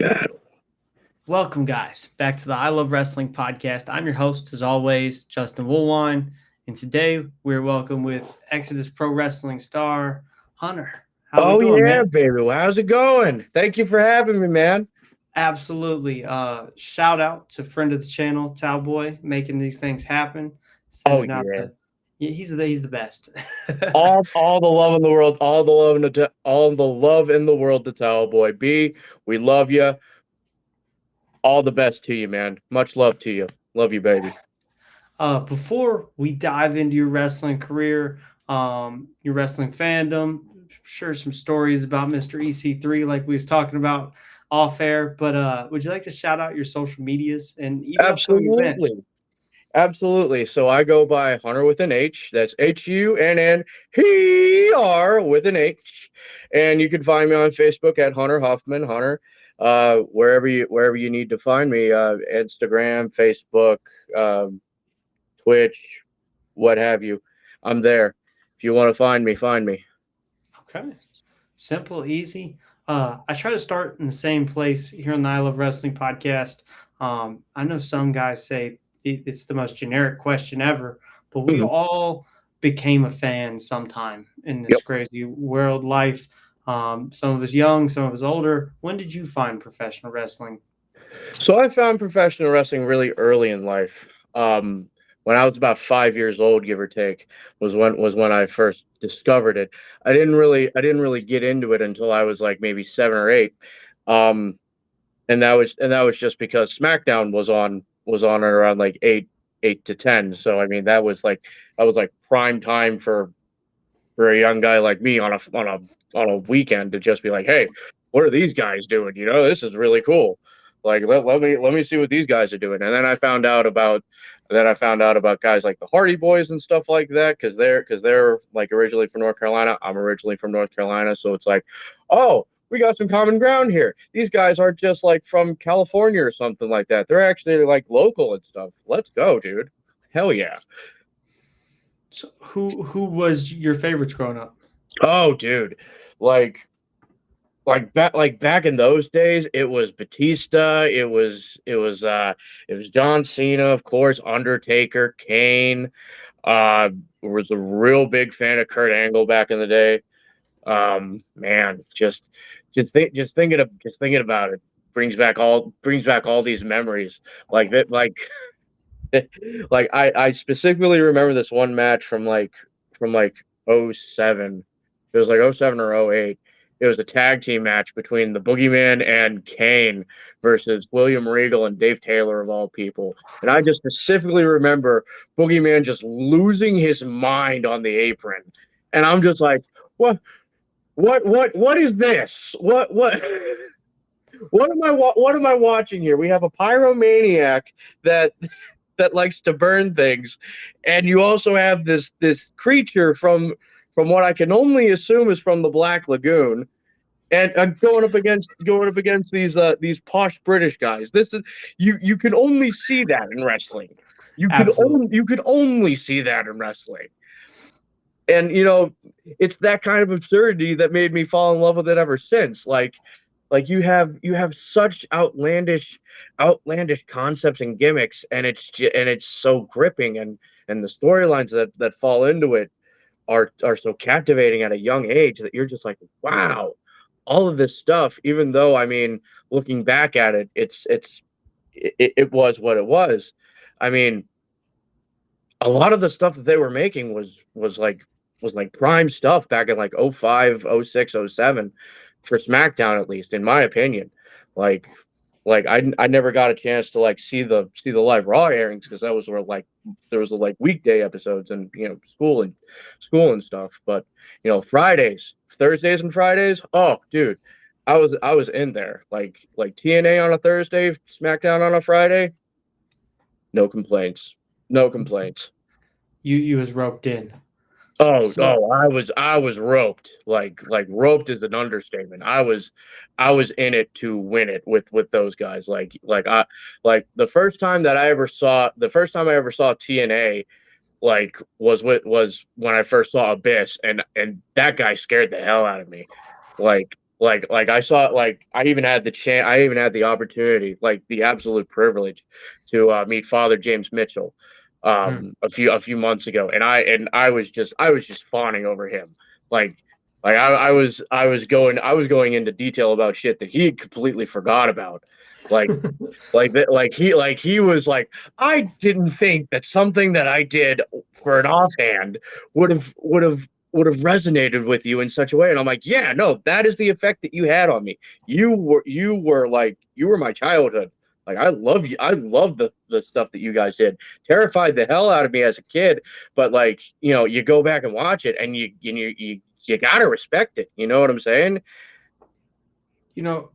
battle. Welcome, guys, back to the I Love Wrestling podcast. I'm your host, as always, Justin Woolwine, and today we're welcome with Exodus Pro Wrestling star Hunner. How we Oh doing, yeah, man? baby. Well, how's it going? Thank you for having me, man. Absolutely. Shout out to friend of the channel, Talboy, making these things happen. Oh Sending out yeah. yeah, he's the best. All the love in the world, all the love in the world to Towel Boy B. We love you. All the best to you, man. Much love to you. Love you, baby. Before we dive into your wrestling career, your wrestling fandom, sure some stories about Mr. EC3 like we was talking about off air, but would you like to shout out your social medias and even upcoming events? Absolutely. Absolutely. So I go by Hunter with an H. That's HUNNER with an H. And you can find me on Facebook at Hunter Huffman, Hunter. Wherever you need to find me, Instagram, Facebook, um, Twitch, what have you. I'm there. If you want to find me, find me. Okay. Simple, easy. I try to start in the same place here on the I Love Wrestling podcast. I know some guys say it's the most generic question ever, but we Mhm. all became a fan sometime in this Yep. crazy world life. Some of us young, some of us older. When did you find professional wrestling? So I found professional wrestling really early in life. When I was about 5 years old, give or take, was when I first discovered it. I didn't really get into it until I was like maybe 7 or 8. Um, and that was just because SmackDown was on at around like 8 to 10. So I mean that was like prime time for a young guy like me on a weekend to just be like, hey, what are these guys doing? This is really cool. Like let me see what these guys are doing. And then I found out about guys like the Hardy Boys and stuff like that because they're like originally from North Carolina. I'm originally from North Carolina, so it's like, oh, we got some common ground here. These guys aren't just like from California or something like that. They're actually like local and stuff. Let's go, dude. Hell yeah. So who was your favorites growing up? Oh, dude. Like back in those days, it was Batista, it was John Cena, of course, Undertaker, Kane. Was a real big fan of Kurt Angle back in the day. Man, just thinking about it brings back all these memories. Like that, like I specifically remember this one match from like '07. It was like '07 or '08. It was a tag team match between the Boogeyman and Kane versus William Regal and Dave Taylor of all people. And I just specifically remember Boogeyman just losing his mind on the apron. And I'm just like, what is this? What am I watching here? We have a pyromaniac that that likes to burn things, and you also have this creature from what I can only assume is from the Black Lagoon, and going up against these posh British guys. This is you can only see that in wrestling. Absolutely. You could only see that in wrestling, and it's that kind of absurdity that made me fall in love with it ever since. Like you have such outlandish concepts and gimmicks, and it's so gripping, and the storylines that fall into it are so captivating at a young age that you're just like, wow, all of this stuff. Even though, I mean, looking back at it, it was what it was. I mean, a lot of the stuff that they were making was like prime stuff back in like '05, '06, '07 for SmackDown, at least in my opinion. Like I never got a chance to like see the live Raw airings because that was where like there was like weekday episodes and school and stuff. But Fridays, Thursdays and Fridays, oh dude, I was in there. Like TNA on a Thursday, SmackDown on a Friday, no complaints. No complaints. You was roped in. Oh, So oh, I was roped. Like roped is an understatement. I was in it to win it with those guys. Like the first time I ever saw TNA like was when I first saw Abyss, and that guy scared the hell out of me. Like Like I saw, like I even had the chance, I even had the opportunity, like the absolute privilege to meet Father James Mitchell a few months ago, and I was just fawning over him. Like I was going into detail about shit that he had completely forgot about. Like he was like, I didn't think that something that I did for an offhand would have resonated with you in such a way. And I'm like, yeah, no, that is the effect that you had on me. You were my childhood. Like I love you. I love the stuff that you guys did. Terrified the hell out of me as a kid, but like, you go back and watch it and you gotta respect it. You know what I'm saying?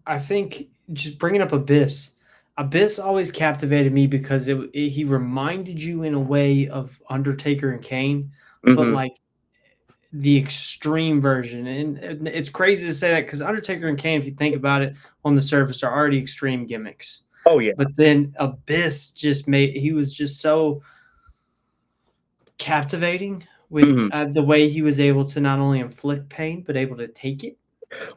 I think just bringing up Abyss. Abyss always captivated me because he reminded you in a way of Undertaker and Kane, but Hmm. like the extreme version. And it's crazy to say that because Undertaker and Kane, if you think about it on the surface, are already extreme gimmicks. Oh yeah. But then Abyss he was just so captivating with Hmm. the way he was able to not only inflict pain, but able to take it.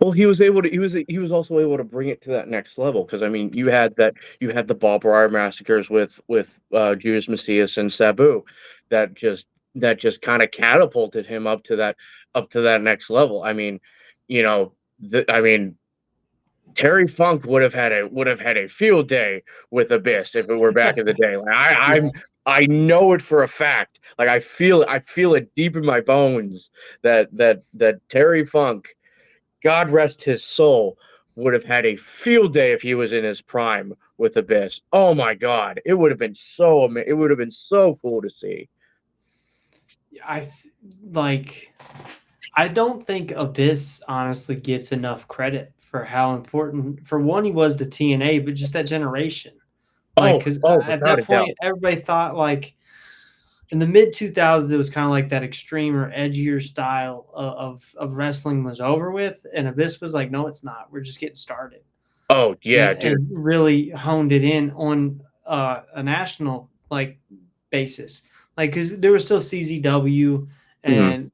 Well, he was able to. He was also able to bring it to that next level because I mean, you had the barbed wire massacres with Judas Messias and Sabu, that just kind of catapulted him up to that next level. I mean, I mean, Terry Funk would have had a field day with Abyss if it were back in the day. Like Yes. I know it for a fact. Like I feel it deep in my bones that Terry Funk, God rest his soul, would have had a field day if he was in his prime with Abyss. Oh my God, it would have been so it would have been so cool to see. I th- like I don't think Abyss honestly gets enough credit for how important, for one, he was to TNA, but just that generation. Like, Oh, because oh, at without that a point, doubt. everybody thought like in the mid 2000s, it was kind of like that extreme or edgier style of wrestling was over with, and Abyss was like, no, it's not. We're just getting started, Oh yeah, dude. and really honed it in on a national like basis, like because there was still CZW Mhm. and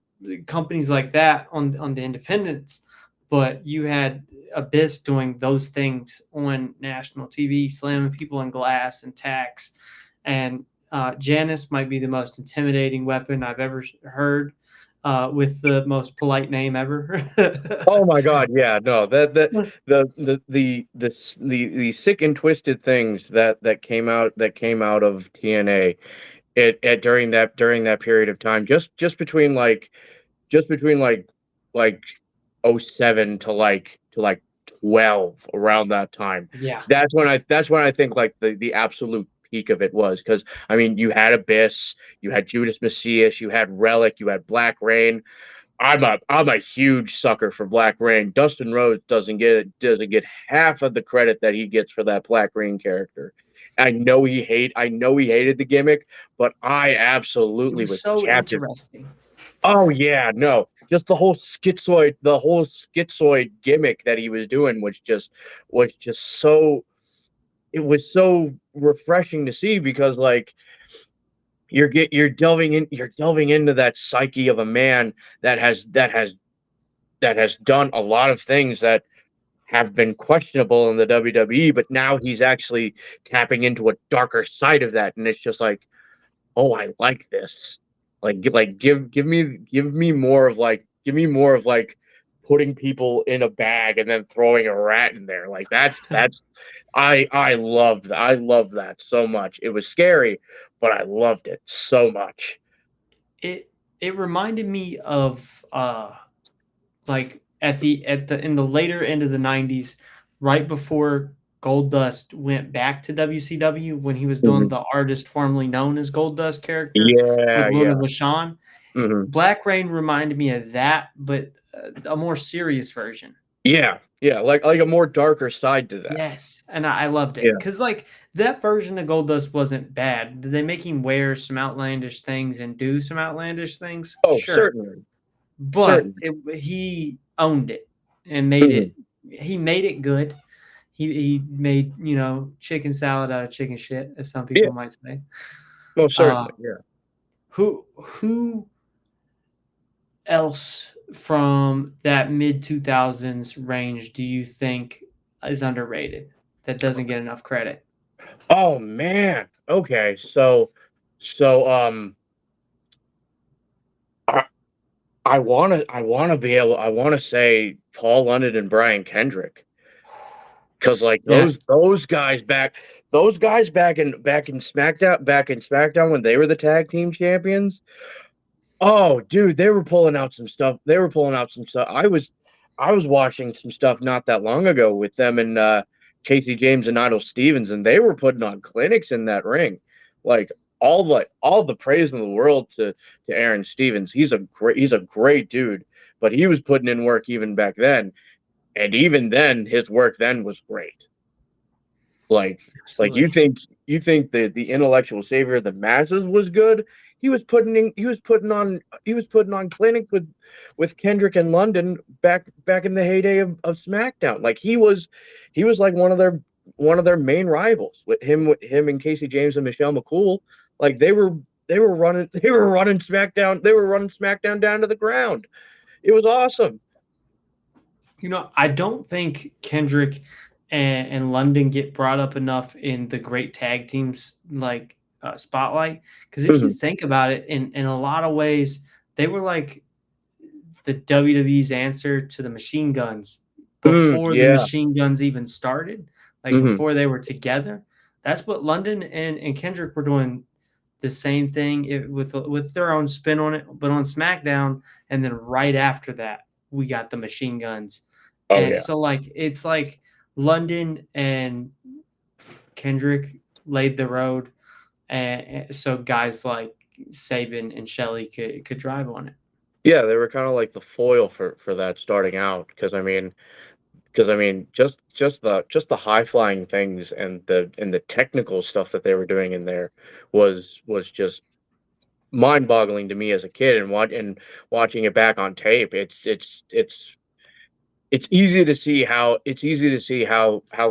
companies like that on the independents, but you had Abyss doing those things on national TV, slamming people in glass and tacks, and Janice might be the most intimidating weapon I've ever heard. With the most polite name ever. Oh my God, yeah, no, the sick and twisted things that came out of TNA, during that period of time, just between like '07 to 12, around that time. Yeah. That's when I think like the absolute peak of it was, because I mean, you had Abyss, you had Judas Messias, you had Relic, you had Black Rain. I'm a huge sucker for Black Rain. Dustin Rhodes doesn't get half of the credit that he gets for that Black Rain character. I know he hated the gimmick, but I It absolutely was was so captive. interesting. Oh yeah, no. Just the whole schizoid gimmick that he was doing was just so it was so refreshing to see, because like you're delving into that psyche of a man that has done a lot of things that have been questionable in the WWE, but now he's actually tapping into a darker side of that, and it's just like, oh, I like this. Give me more of like putting people in a bag and then throwing a rat in there. Like that's I love that so much. It was scary, but I loved it so much. it it reminded me of like at the in the later end of the 90s, right before Gold Dust went back to WCW when he was doing Mhm. the artist formerly known as Gold Dust character with Yeah, Luna yeah. Vachon. Mhm. Black Rain reminded me of that, but a more serious version. Yeah, yeah, like a more darker side to that. Yes, and I loved it Yeah. because like that version of Goldust wasn't bad. Did they make him wear some outlandish things and do some outlandish things? Oh, Sure, certainly, but certainly. he owned it and made Mhm. it. He made it good. He made chicken salad out of chicken shit, as some Yeah, people might say. most Uh, certainly, yeah. who else from that mid 2000s range do you think is underrated that doesn't get enough credit? Oh man. Okay. So I, I want to say Paul London and Brian Kendrick, because like Yes. those guys back in SmackDown when they were the tag team champions. Oh, dude, they were pulling out some stuff. They were pulling out some stuff. I was watching some stuff not that long ago with them and Casey James and Idol Stevens, and they were putting on clinics in that ring. Like all the praise in the world to Aaron Stevens. He's a great dude, but he was putting in work even back then, and even then his work then was great. Like Absolutely. you think the intellectual savior of the masses was good. He was putting on clinics with Kendrick and London back in the heyday of SmackDown. Like he was like one of their main rivals with him and Casey James and Michelle McCool. Like they were running SmackDown down to the ground. It was awesome. I don't think Kendrick and London get brought up enough in the great tag teams spotlight. Because if you Mhm. think about it, in a lot of ways, they were like the WWE's answer to the Machine Guns before the Yeah. Machine Guns even started, like Hmm. before they were together. That's what London and Kendrick were doing the same thing with their own spin on it, but on SmackDown. And then right after that, we got the Machine Guns, Oh and yeah. so it's like London and Kendrick laid the road, and so guys like Saban and Shelley could drive on it. Yeah, they were kind of like the foil for that starting out because I mean just the high flying things and the technical stuff that they were doing in there was just mind boggling to me as a kid and watching it back on tape. It's easy to see how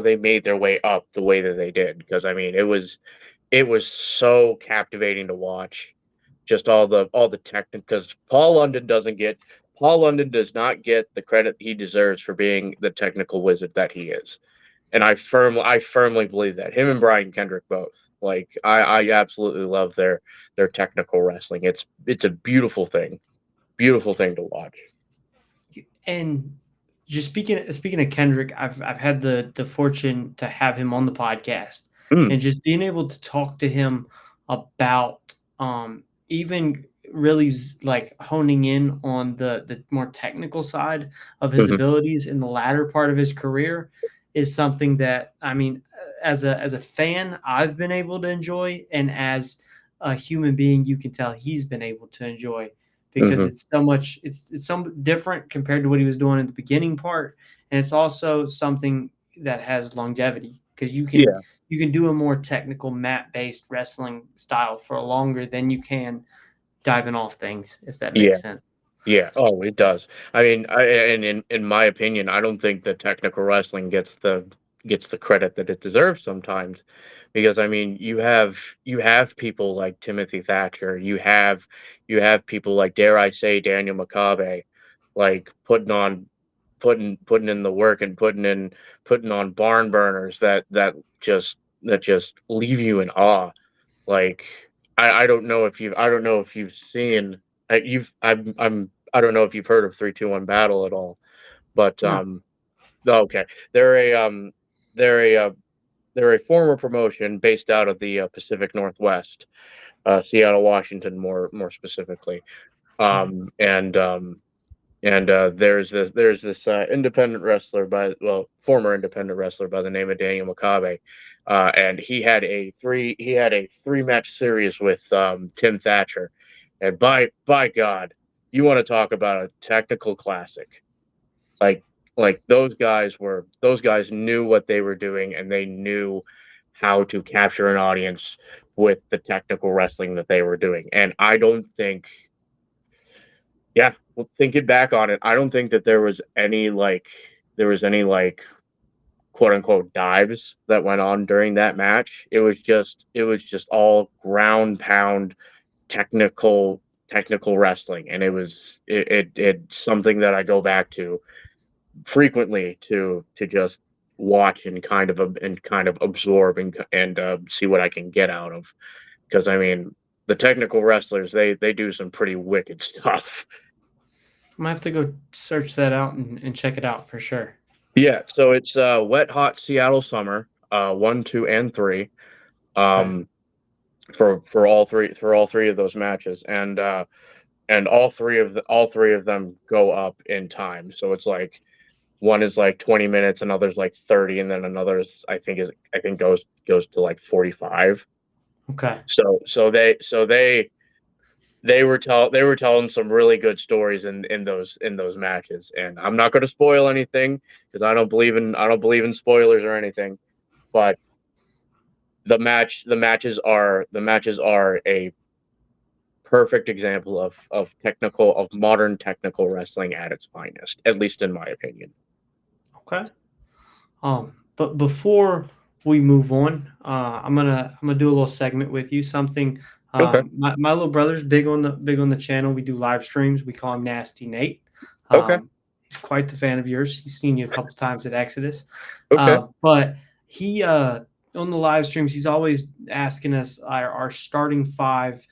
they made their way up the way that they did because I mean it was so captivating to watch. Just all the technical because Paul London does not get the credit he deserves for being the technical wizard that he is. And I firmly believe that. Him and Brian Kendrick both. Like I absolutely love their technical wrestling. It's a beautiful thing to watch. And just speaking of Kendrick, I've had the fortune to have him on the podcast, Mm, and just being able to talk to him about even really like honing in on the more technical side of his mhm, abilities in the latter part of his career is something that, I mean, as a fan I've been able to enjoy, and as a human being you can tell he's been able to enjoy, because mhm. it's so much it's so different compared to what he was doing in the beginning part, and it's also something that has longevity, because Yeah, you can do a more technical mat based wrestling style for longer than you can diving off things, if that yeah. makes sense. Yeah. Oh, it does. I mean, and in my opinion, I don't think that technical wrestling gets the credit that it deserves sometimes, because I mean, you have people like Timothy Thatcher, you have people like dare I say Daniel McCabe, like putting in the work and putting on barn burners that just leave you in awe. Like I don't know if you've seen I don't know if you've heard of 3-2-1 Battle at all, but No. oh, okay. They're a they're a they're a former promotion based out of the Pacific Northwest, Seattle, Washington, more specifically. Um, and um, there's this independent wrestler former independent wrestler by the name of Daniel McCabe, and he had a three match series with Tim Thatcher, and by God, you want to talk about a technical classic? Like those guys knew what they were doing and they knew how to capture an audience with the technical wrestling that they were doing, and I don't think yeah, well, thinking back on it, I don't think that there was any like quote unquote dives that went on during that match. It was just all ground pound technical. technical wrestling, and it's something that I go back to frequently to just watch and kind of absorb and see what I can get out of. Because I mean, the technical wrestlers, they do some pretty wicked stuff. I'm gonna have to go search that out and check it out for sure. Yeah, so it's Wet Hot Seattle Summer, 1, 2, and 3. Okay. Um, for all three of those matches, and all three of them go up in time. So it's like one is like 20 minutes, another's like 30, and then another's I think goes to like 45. Okay. So they were telling some really good stories in those matches, and I'm not going to spoil anything because I don't believe in spoilers or anything, but the matches are a perfect example of modern technical wrestling at its finest, at least in my opinion. Okay. But before we move on, I'm gonna do a little segment with you. Something. Okay. My little brother's big on the channel. We do live streams. We call him Nasty Nate. Okay. He's quite the fan of yours. He's seen you a couple times at Exodus. Okay. But he on the live streams, he's always asking us our starting five.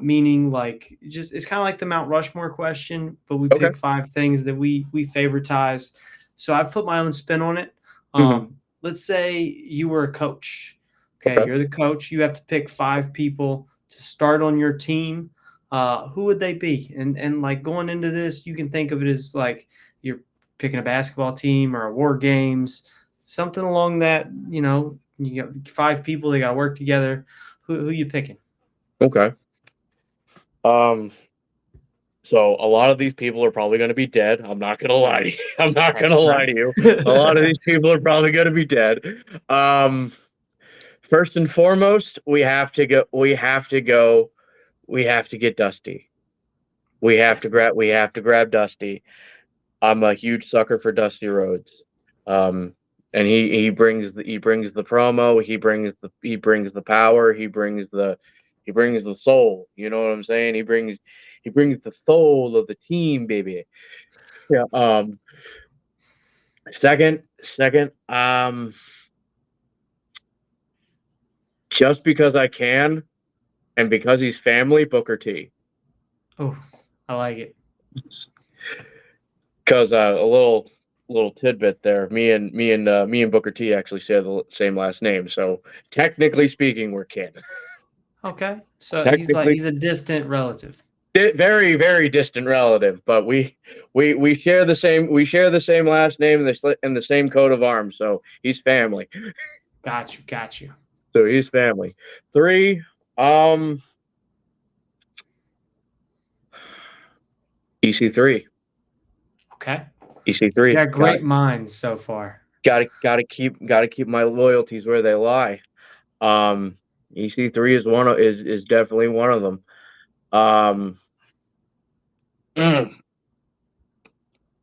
Meaning like just it's kind of like the Mount Rushmore question, but we Okay. pick five things that we favoritize. So I've put my own spin on it. Hmm. Let's say you were a coach. Okay, Okay. you're the coach. You have to pick five people to start on your team. Who would they be? And like going into this, you can think of it as like you're picking a basketball team or a war games, something along that. You know, you got five people. They got to work together. Who you picking? Okay. Um, so a lot of these people are probably going to be dead. I'm not going to lie to you. I'm not going That's to lie fair. to you. A lot of these people are probably going to be dead. Um, First and foremost, we have to get Dusty. Okay. We have to grab Dusty. I'm a huge sucker for Dusty Rhodes. Um, and he brings the promo, he brings the power, he brings the soul. You know what I'm saying? He brings the soul of the team, baby. Yeah. Second, just because I can and because he's family, Booker T. Oh, I like it. Because little tidbit there. Me and Booker T actually share the same last name, so technically speaking, we're kin. Okay. So Technically, he's a distant relative. very very distant relative, but we share the same last name and the same coat of arms, so he's family. Got you. Got you. So he's family. Three, um, EC3, Okay. You EC3. got great minds so far. Gotta keep my loyalties where they lie. Um, EC3 is definitely one of them. Um, mm,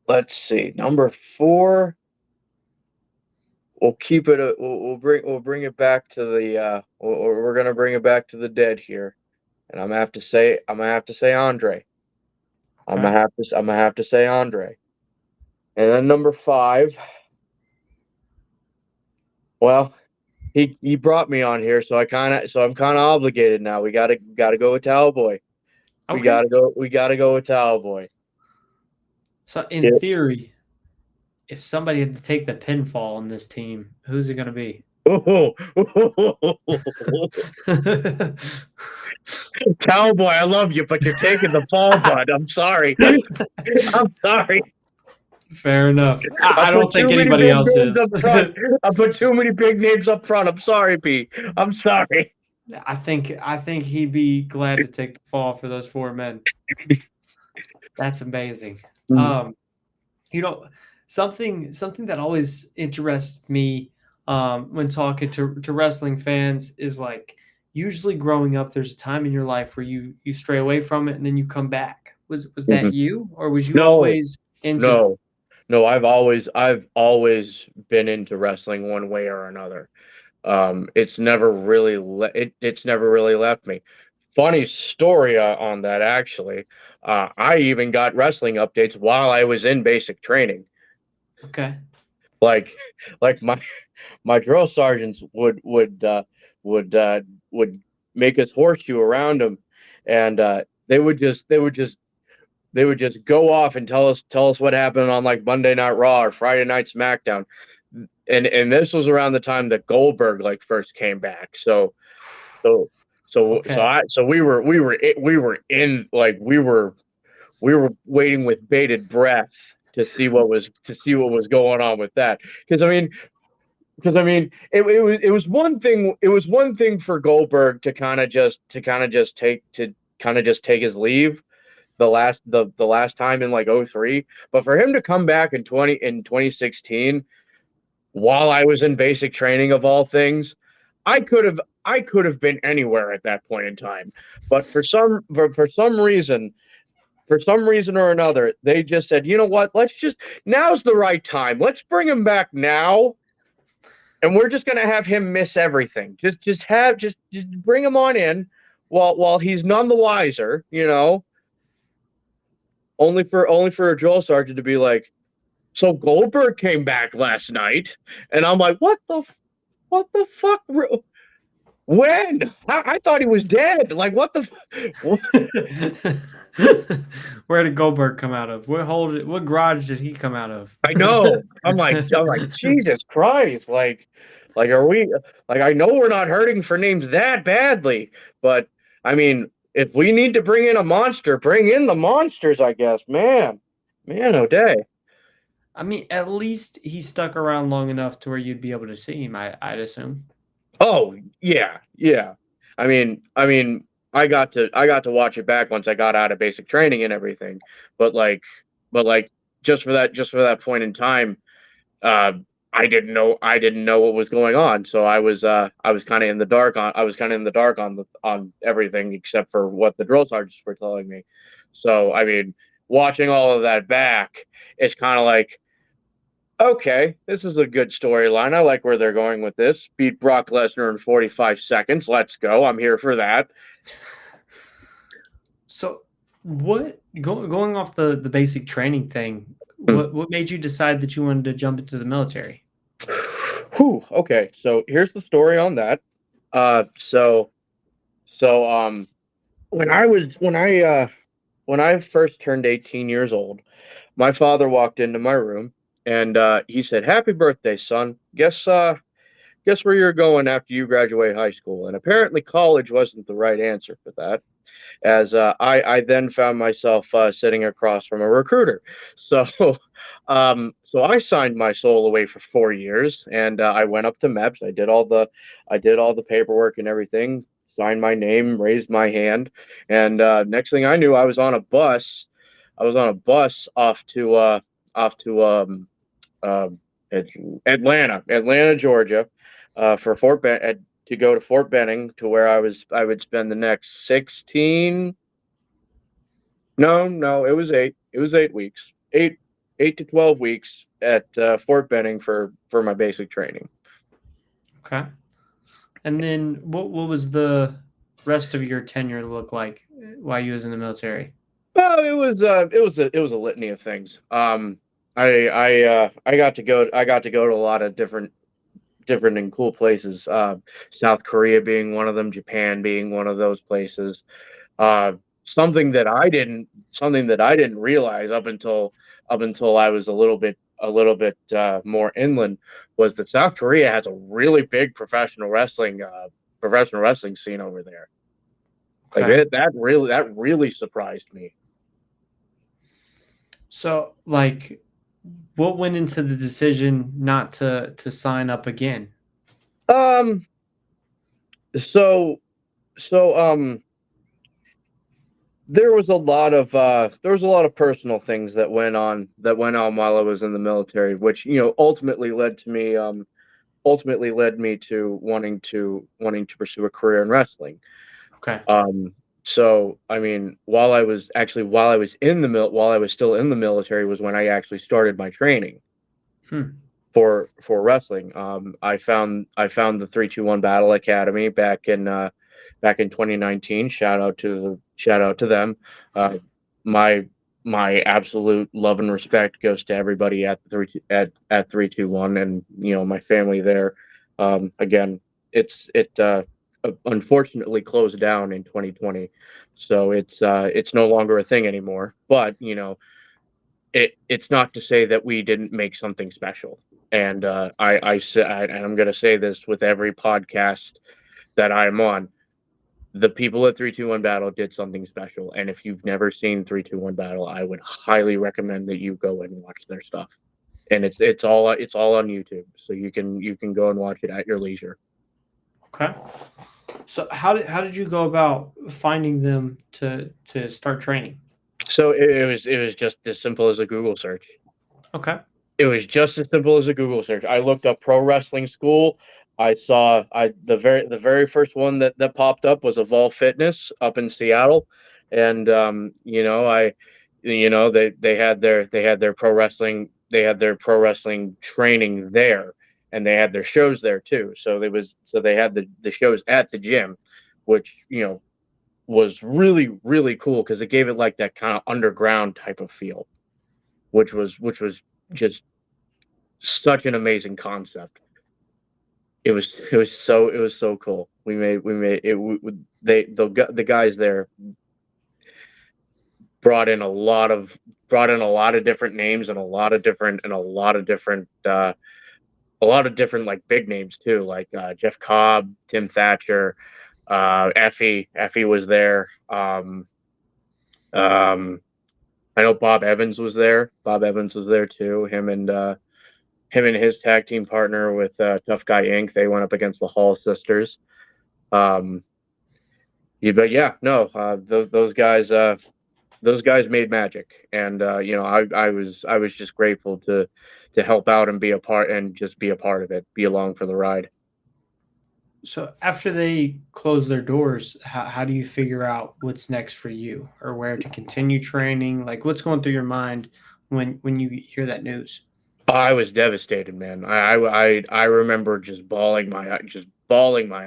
let's see, number four. We'll keep it. We'll bring it back to the. We're gonna bring it back to the dead here, and I'm gonna have to say Andre. Okay. I'm gonna have to say Andre. And then number five. Well, he brought me on here, so I'm kind of obligated now. We gotta go with Talboy. Okay. We gotta go with Talboy. So in theory, if somebody had to take the pinfall on this team, who's it going to be? Oh, Cowboy, I love you, but you're taking the fall, bud. I'm sorry. I'm sorry. Fair enough. I I put don't think too many anybody big else names is. up front. I put too many big names up front. I'm sorry, Pete. I'm sorry. I think he'd be glad to take the fall for those four men. That's amazing. Mm. Um, you know, something that always interests me when talking to wrestling fans is like usually growing up, there's a time in your life where you stray away from it and then you come back. Was that Mhm. you, or was you No, always into it? no, no. I've always been into wrestling one way or another. It's never really it's never really left me. funny story on that actually. I even got wrestling updates while I was in basic training. Okay. Like, like my drill sergeants would would make us horseshoe around them, and they would just go off and tell us what happened on like Monday Night Raw or Friday Night SmackDown, and this was around the time that Goldberg like first came back. So Okay. so we were in like we were waiting with bated breath to see what was going on with that. Because I mean it was one thing, it was one thing for Goldberg to kind of just take his leave the last time in like '03, but for him to come back in 2016 while I was in basic training of all things, I could have been anywhere at that point in time. But for some reason or another, they just said, you know what, let's just now's the right time. Let's bring him back now. And we're just gonna have him miss everything. Just bring him on in while he's none the wiser, you know. Only for a drill sergeant to be like, so Goldberg came back last night, and I'm like, what the fuck? When? I thought he was dead. Like, what the? What? Where did Goldberg come out of? What garage did he come out of? I know. I'm like, Jesus Christ! Like, are we? Like, I know we're not hurting for names that badly, but I mean, if we need to bring in a monster, bring in the monsters. I guess, man, oh day. I mean, at least he stuck around long enough to where you'd be able to see him, I'd assume. Oh yeah, yeah. I mean, I got to watch it back once I got out of basic training and everything. But but like just for that point in time, uh, I didn't know what was going on. So I was kind of in the dark on I was kind of in the dark on everything except for what the drill sergeants were telling me. So I mean, watching all of that back, it's kind of like, okay, this is a good storyline. I like where they're going with this. Beat Brock Lesnar in 45 seconds. Let's go. I'm here for that. So, going off the basic training thing, Hmm. what made you decide that you wanted to jump into the military? Whew, okay, so here's the story on that. Uh, so so when when I first turned 18 years old, my father walked into my room and he said, "Happy birthday, son. Guess where you're going after you graduate high school?" And apparently college wasn't the right answer for that, as I then found myself sitting across from a recruiter. So, so I signed my soul away for 4 years, and I went up to MEPS. I did all the paperwork and everything. Signed my name, raised my hand, and next thing I knew, I was on a bus. I was on a bus off to uh, Atlanta, Georgia, for to go to Fort Benning, to where I would spend the next 16. No, it was 8 weeks, 8 to 12 weeks at Fort Benning for my basic training. Okay. And then what was the rest of your tenure look like while you was in the military? Well, it was a litany of things. I got to go to a lot of different and cool places. South Korea being one of them, Japan being one of those places. Uh, something that I didn't realize up until I was a little bit more inland, was that South Korea has a really big professional wrestling scene over there. Like Okay. that really surprised me. So, like, what went into the decision not to sign up again? Um, so so there was a lot of personal things that went on while I was in the military, which ultimately led me to wanting to pursue a career in wrestling. Okay. Um, so I mean, while I was still in the military was when I actually started my training Hmm. for wrestling. I found the 321 Battle Academy back in 2019. Shout out to them. Uh, my my absolute love and respect goes to everybody at at 321, and my family there. Again, it unfortunately closed down in 2020, so it's no longer a thing anymore. But it's not to say that we didn't make something special. And I say, and I'm going to say this with every podcast that I'm on. The people at 321 Battle did something special, and if you've never seen 321 Battle, I would highly recommend that you go and watch their stuff. And it's all on YouTube, so you can go and watch it at your leisure. Okay. So how did you go about finding them to start training? So it was just as simple as a Google search. Okay. It was just as simple as a Google search. I looked up pro wrestling school. I saw the very first one that popped up was Evolve Fitness up in Seattle, and I they had their pro wrestling training there, and they had their shows there too. So they had the shows at the gym, which was really really cool because it gave it like that kind of underground type of feel, which was just such an amazing concept. It was so cool. We made it. The guys there brought in a lot of different names and a lot of different like big names too, like Jeff Cobb, Tim Thatcher, Effie was there. Um, I know Bob Evans was there. Bob Evans was there too. Him and his tag team partner with Tough Guy Inc. They went up against the Hall sisters. Um, yeah, but yeah, no, those guys made magic, and I was just grateful to help out and be a part and just be a part of it, be along for the ride. So after they close their doors, how do you figure out what's next for you or where to continue training? Like what's going through your mind when you hear that news? I was devastated, man. I remember just bawling my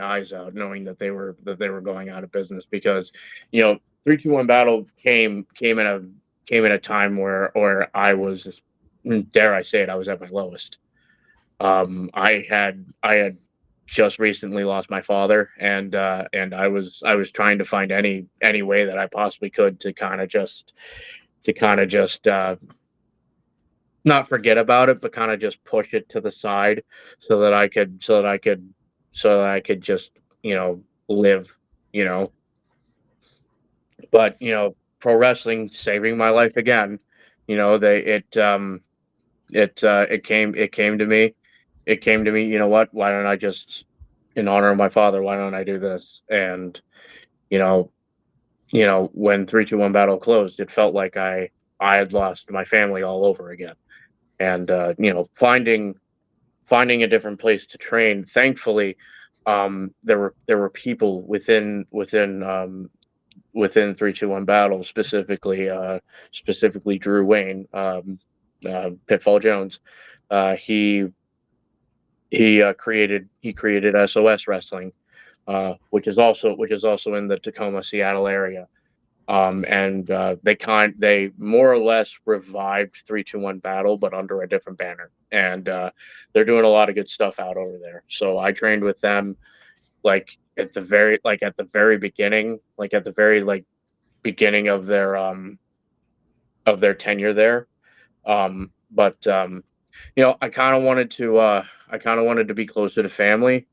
eyes out, knowing that they were going out of business because, 321 Battle came in a time where I was, dare I say it, I was at my lowest. I had just recently lost my father, and I was trying to find any way that I possibly could to kind of just not forget about it, but kind of just push it to the side so that I could just live, you know. But pro wrestling saving my life again. They it came to me. It came to me. You know what? Why don't I just, in honor of my father, why don't I do this? And you know, when 321 Battle closed, it felt like I had lost my family all over again. And finding a different place to train. Thankfully, there were people within 321 Battle, specifically Drew Wayne, Pitfall Jones. He created SOS Wrestling, which is also in the Tacoma, Seattle area. And they more or less revived 321 Battle, but under a different banner. And they're doing a lot of good stuff out over there. So I trained with them at the very beginning, at the very beginning of their tenure there. But I kind of wanted to be closer to family,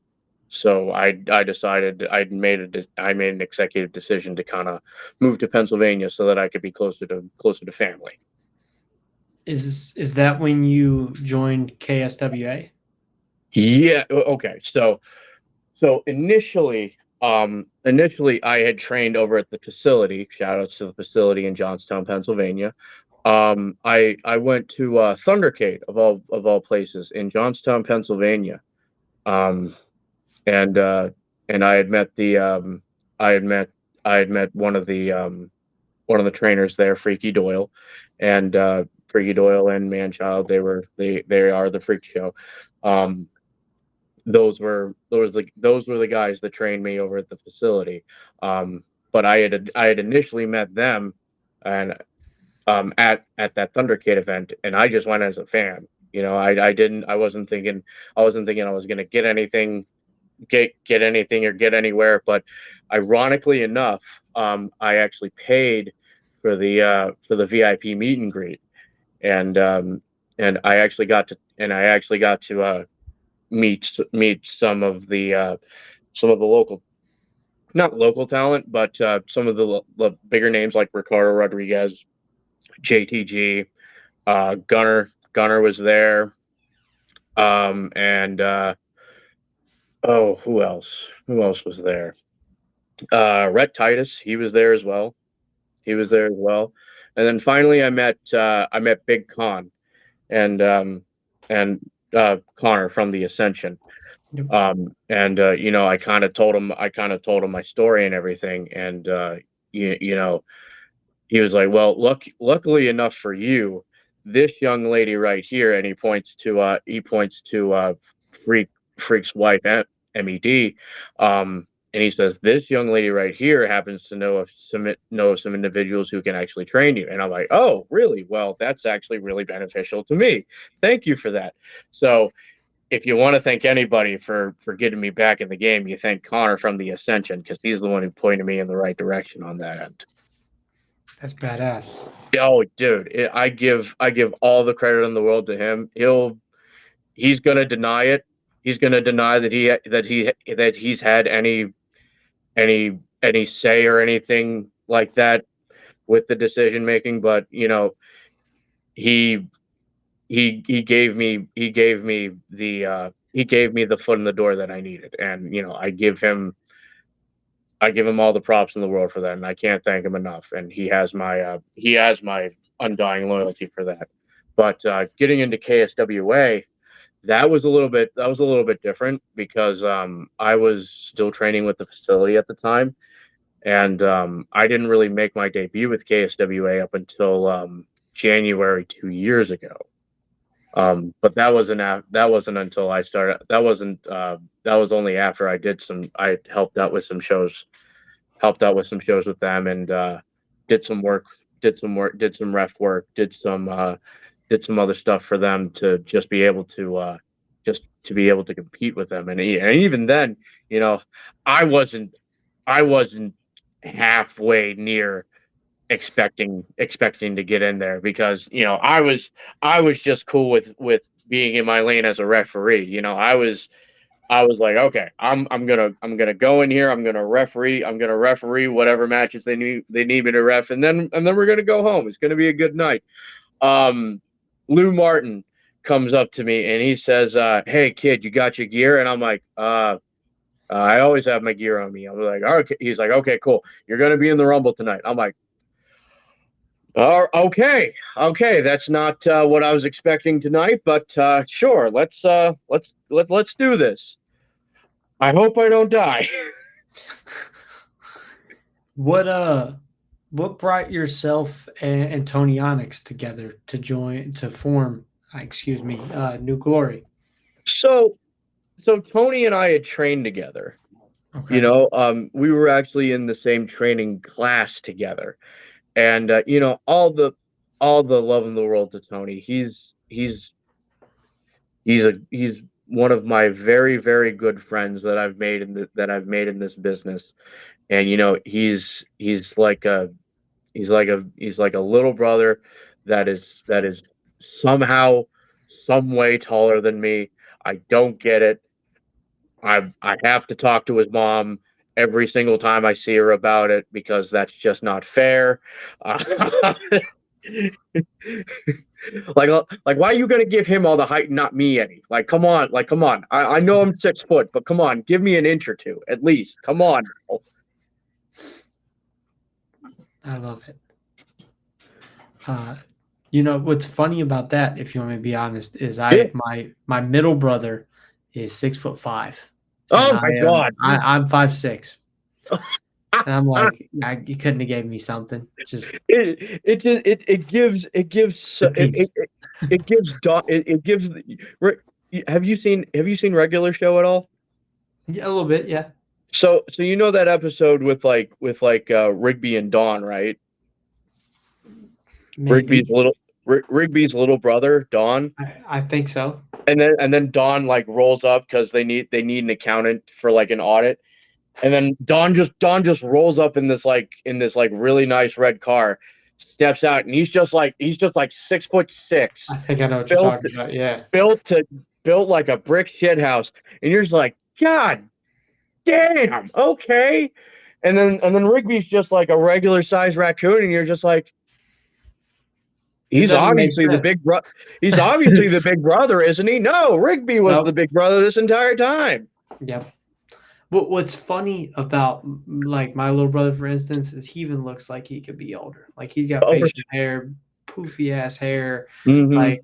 so I decided I made an executive decision to kind of move to Pennsylvania so that I could be closer to family. Is that when you joined KSWA? Yeah. Okay. So initially I had trained over at the facility. Shout outs to the facility in Johnstown, Pennsylvania. I went to Thundercade of all places in Johnstown, Pennsylvania. Um, and I had met the I had met I had met one of the trainers there, Freaky Doyle, and Freaky Doyle and Manchild. They are the Freak Show. Um, those were the guys that trained me over at the facility. But I had initially met them, and at that Thundercade event, and I just went as a fan. I wasn't thinking I was gonna get anything, or get anywhere. But ironically enough, I actually paid for the VIP meet and greet, and I actually got to meet some of the local, not local talent, but some of the bigger names like Ricardo Rodriguez, JTG, Gunner was there, and oh, who else was there? Rhett Titus, he was there as well. And then finally, I met Big Con, and and Connor from the Ascension. I kind of told him my story and everything, and he was like, "Well, luckily enough for you, this young lady right here," and he points to Freak's wife, Med, and he says, "This young lady right here happens to know of some individuals who can actually train you." And I'm like, "Oh, really? Well, that's actually really beneficial to me. Thank you for that." So if you want to thank anybody for getting me back in the game, you thank Connor from the Ascension, because he's the one who pointed me in the right direction on that end. That's badass. Oh, dude, I give all the credit in the world to him. He's gonna deny it. He's gonna deny that he's had any say or anything like that with the decision making. But he he gave me the foot in the door that I needed, and I give him all the props in the world for that, and I can't thank him enough. And he has my undying loyalty for that. But getting into KSWA, that was a little bit different, because I was still training with the facility at the time, and I didn't really make my debut with KSWA up until January 2 years ago. But that wasn't until I started. That was only after I helped out with some shows with them, and did some work, did some ref work, did some other stuff for them, to just be able to compete with them. And even then, I wasn't I wasn't halfway near expecting to get in there, because I was just cool with being in my lane as a referee. I was like, okay, I'm gonna go in here, I'm gonna referee whatever matches they need me to ref, and then we're gonna go home. It's gonna be a good night. Lou Martin comes up to me and he says, "Hey kid, you got your gear?" And I'm like, I always have my gear on me. I was like, okay. He's like, "Okay, cool. You're gonna be in the Rumble tonight." I'm like, okay. That's not what I was expecting tonight, but sure. Let's do this. I hope I don't die. What brought yourself and Tony Onyx together to form New Glory? So Tony and I had trained together. Okay. We were actually in the same training class together, and all the love in the world to Tony. He's one of my very, very good friends that I've made in this business. And he's like a little brother that is somehow, some way taller than me. I don't get it. I have to talk to his mom every single time I see her about it, because that's just not fair. Like, why are you gonna give him all the height and not me any? Like, come on, I know I'm 6 foot, but come on, give me an inch or two at least. Come on. I love it. What's funny about that, if you want me to be honest, is my middle brother is 6'5". Oh my God. I'm 5'6". And I'm like, you couldn't have gave me something. Just it gives have you seen Regular Show at all? Yeah, a little bit, yeah. So you know that episode with Rigby and Dawn, right? Maybe. Rigby's little brother, Dawn. I think so. And then Dawn like rolls up because they need an accountant for like an audit. And then Dawn just rolls up in this really nice red car, steps out, and he's just like 6'6", I think I know what you're built talking about. Yeah. built to built like a brick shit house. And you're just like, God damn, okay. And then Rigby's just like a regular sized raccoon, and you're just like, It he's doesn't make obviously the sense. big bro he's obviously the big brother, isn't he? No, Rigby was the Nope. big brother this entire time. Yep. What's funny about like my little brother, for instance, is he even looks like he could be older. Like he's got Oh, facial hair, poofy ass hair. mm-hmm. Like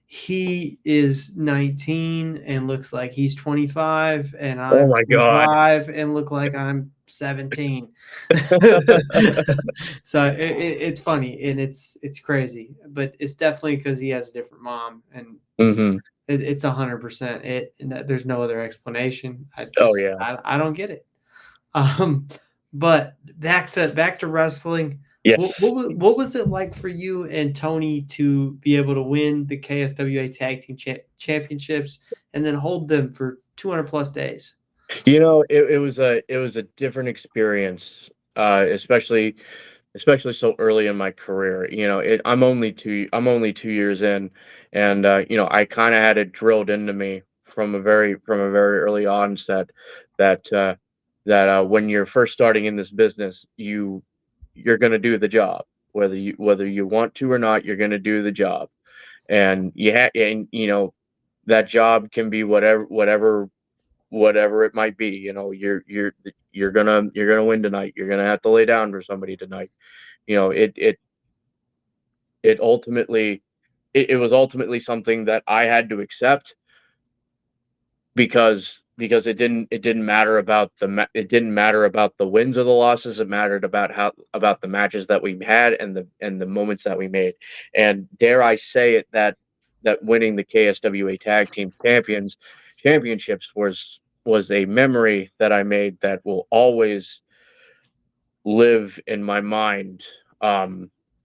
he is 19 and looks like he's 25, and Oh I'm my God. 25 and look like I'm 17. So it's funny and it's crazy, but it's definitely because he has a different mom, and Mm-hmm. it's 100% it. And there's no other explanation. Oh yeah. I don't get it. Um, but back to wrestling. Yes. What was it like for you and Tony to be able to win the KSWA Tag Team Championships and then hold them for 200 plus days? It was a different experience, especially so early in my career. I'm only 2 years in, and I kind of had it drilled into me from a very early onset that when you're first starting in this business, you're gonna do the job, whether you want to or not. You're gonna do the job, and that job can be whatever it might be. You're gonna win tonight. You're gonna have to lay down for somebody tonight. It ultimately it was ultimately something that I had to accept, because it didn't matter about the wins or the losses. It mattered about the matches that we had, and the moments that we made. And dare I say it, that winning the KSWA Tag Team Championships was a memory that I made that will always live in my mind,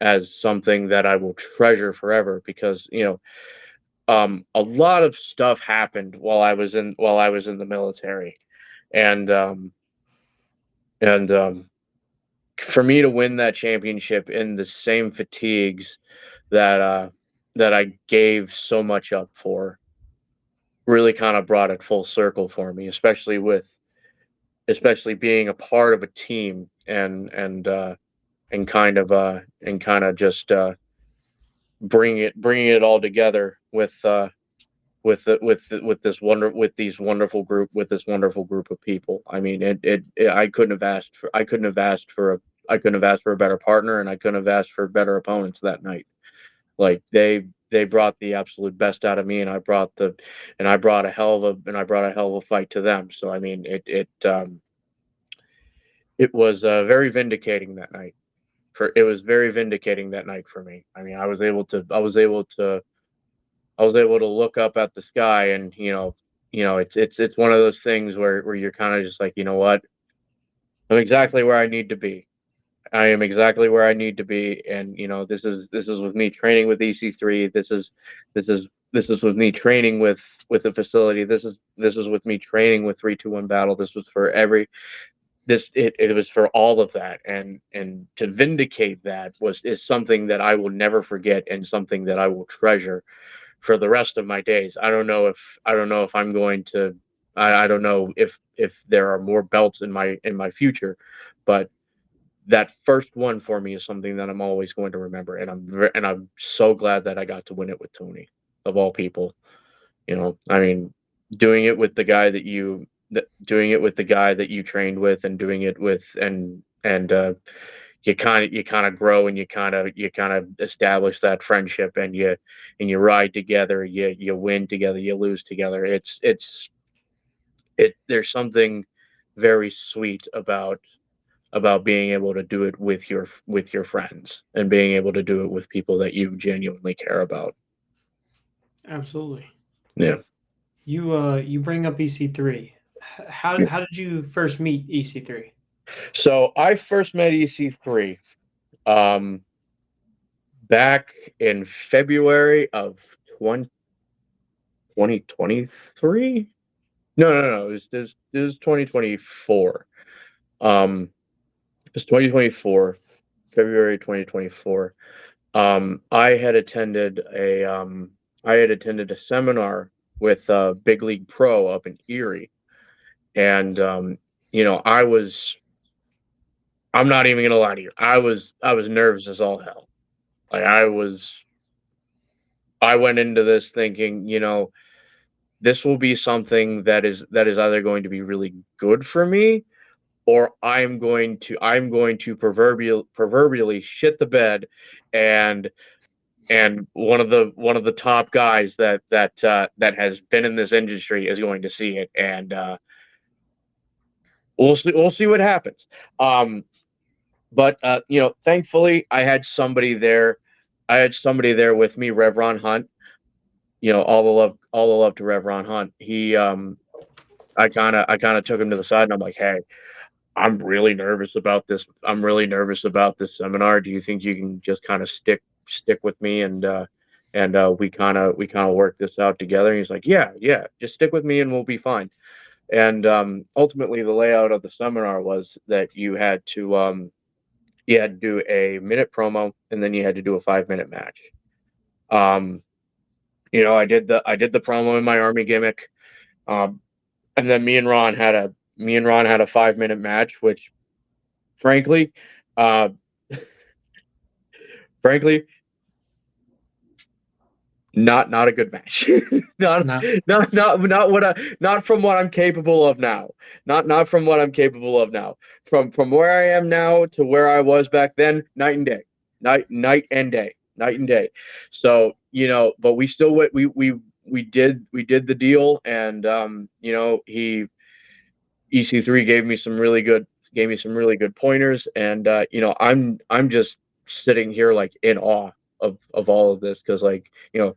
as something that I will treasure forever, because a lot of stuff happened while I was in the military, and for me to win that championship in the same fatigues that I gave so much up for, really kind of brought it full circle for me, especially being a part of a team, and kind of just bringing it all together with this wonderful group of people. I mean, I couldn't have asked for a better partner, and I couldn't have asked for better opponents that night. Like they brought the absolute best out of me, and I brought a hell of a fight to them. So I mean, it was very vindicating that night. It was very vindicating that night for me. I mean, I was able to look up at the sky, and it's one of those things where you're kind of just like, you know what, I'm exactly where I need to be. I am exactly where I need to be, and this is with me training with EC3. This is with me training with the facility. This is with me training with 321 Battle. This was for every this it was for all of that, and to vindicate that is something that I will never forget, and something that I will treasure for the rest of my days. I don't know if I'm going to. I don't know if there are more belts in my future, but that first one for me is something that I'm always going to remember, and I'm so glad that I got to win it with Tony, of all people. I mean, doing it with the guy that you trained with, and doing it with and you kind of grow, and you kind of establish that friendship, and you ride together, you win together, you lose together. There's something very sweet about being able to do it with your friends, and being able to do it with people that you genuinely care about. Absolutely. Yeah. You bring up EC3. How did you first meet EC3? So I first met EC3 um, back in February of 2023. No. This is 2024. Um, it's 2024, February 2024. I had attended a seminar with Big League Pro up in Erie, and I'm not even gonna lie to you. I was nervous as all hell. Like I went into this thinking, this will be something that is either going to be really good for me, or I'm going to proverbially shit the bed, and one of the top guys that has been in this industry is going to see it, and we'll see what happens. Um, but thankfully, I had somebody there with me, Rev Ron Hunt. All the love to Rev Ron Hunt. I kind of took him to the side, and I'm like, hey, I'm really nervous about this. I'm really nervous about this seminar. Do you think you can just kind of stick with me, and we kind of work this out together? And he's like, yeah, just stick with me and we'll be fine. And ultimately, the layout of the seminar was that you had to do a minute promo, and then you had to do a 5 minute match. Um, I did the promo in my army gimmick, um, and then me and Ron had a 5 minute match, which frankly, uh, frankly, not a good match. not No. not what not from what I'm capable of now. Not from what I'm capable of now. From where I am now to where I was back then, night and day. Night and day. Night and day. So, but we still went we did the deal, and he EC3 gave me some really good pointers, and I'm just sitting here like in awe of all of this, because like,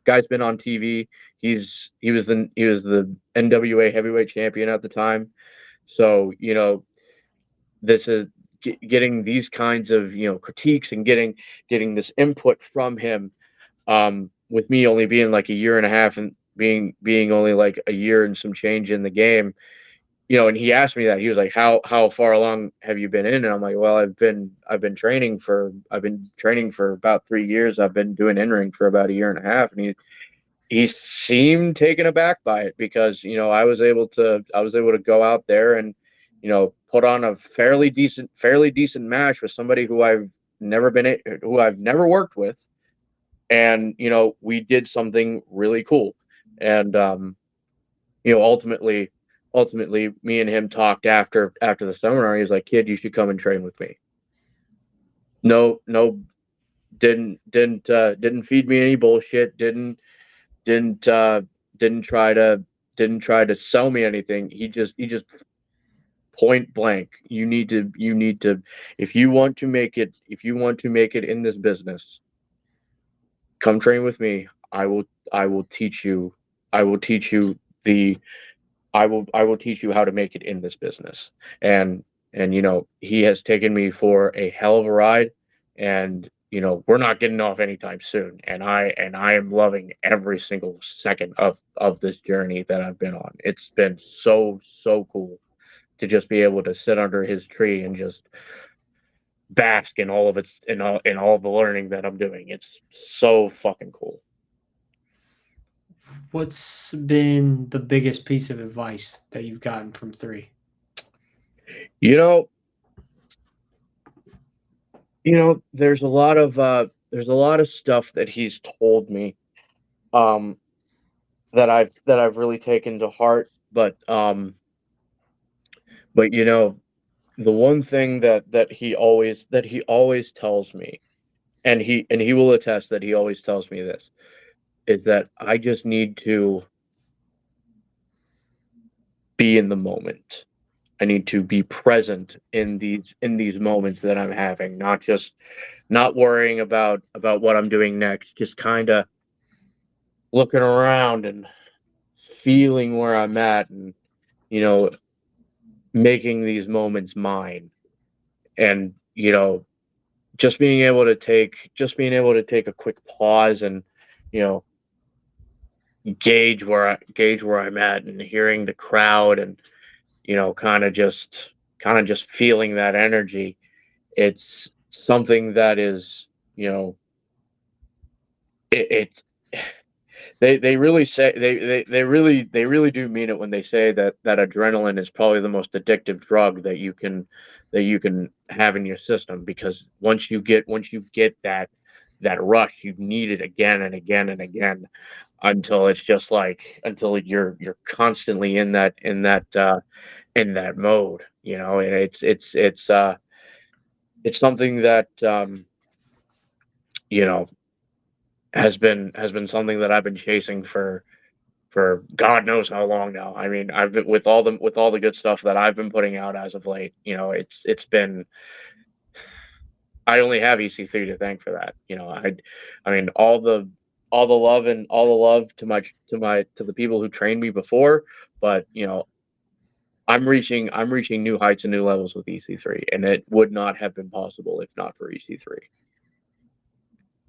guy's been on TV. He was the NWA heavyweight champion at the time. So, this is getting these kinds of critiques, and getting this input from him, with me only being like a year and a half, and being only like a year and some change in the game. And he asked me that. He was like, "How far along have you been in?" And I'm like, "Well, I've been training for about 3 years. I've been doing in ring for about a year and a half." And he seemed taken aback by it, because I was able to go out there and put on a fairly decent match with somebody who I've never worked with, and we did something really cool. And ultimately, me and him talked after the seminar. He's like, "Kid, you should come and train with me." No, no, didn't feed me any bullshit. Didn't uh, didn't try to didn't try to sell me anything. He just point blank. You need to, if you want to make it in this business, come train with me. I will teach you. I will teach you the I will teach you how to make it in this business. And he has taken me for a hell of a ride, and we're not getting off anytime soon. And I am loving every single second of this journey that I've been on. It's been so cool to just be able to sit under his tree and just bask in all the learning that I'm doing. It's so fucking cool. What's been the biggest piece of advice that you've gotten from 3? You know, there's a lot of stuff that he's told me, um that I've really taken to heart. But the one thing that he always tells me, and he will attest that he always tells me this, is that I just need to be in the moment. I need to be present in these moments that I'm having, not worrying about what I'm doing next, just kind of looking around and feeling where I'm at and, you know, making these moments mine. And, you know, just being able to take a quick pause and, you know, gauge where I'm at and hearing the crowd and, you know, kind of just feeling that energy. It's something that is, you know, it they really say they really do mean it when they say that adrenaline is probably the most addictive drug that you can have in your system, because once you get that rush, you need it again and again and again until it's just like until you're constantly in that mode, you know. And it's something that you know has been something that I've been chasing for God knows how long now. I mean, I've been with all the good stuff that I've been putting out as of late. You know, it's been I only have EC3 to thank for that. You know, I mean all the love and all the love to the people who trained me before, but you know, I'm reaching new heights and new levels with EC3, and it would not have been possible if not for EC3.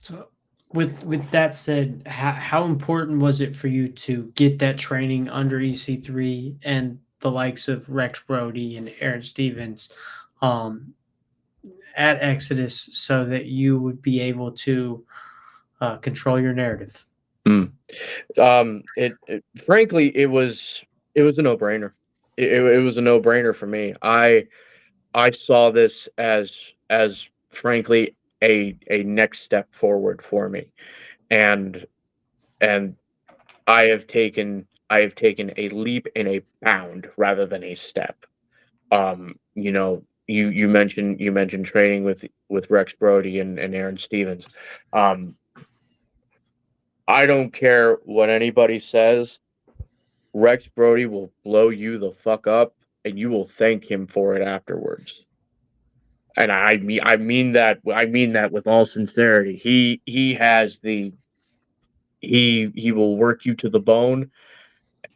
So, with that said, how important was it for you to get that training under EC3 and the likes of Rex Brody and Aaron Stevens um, at Exodus so that you would be able to control your narrative? Mm. It frankly it was a no brainer. It was a no brainer for me. I saw this as frankly a next step forward for me, and and I have taken a leap and a bound rather than a step. You know, you mentioned training with Rex Brody and Aaron Stevens. Um, I don't care what anybody says. Rex Brody will blow you the fuck up, and you will thank him for it afterwards. And I mean that with all sincerity. He has the he will work you to the bone,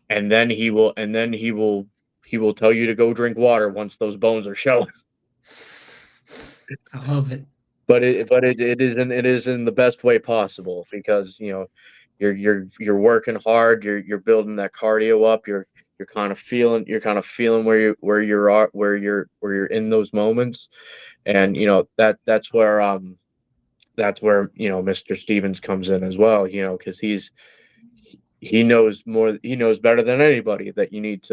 and then he will tell you to go drink water once those bones are showing. I love it. It is in the best way possible, because you know you're working hard, you're building that cardio up, you're kind of feeling where you're at, where you're in those moments. And you know that's where, you know, Mr. Stevens comes in as well, you know, because he knows better than anybody that you need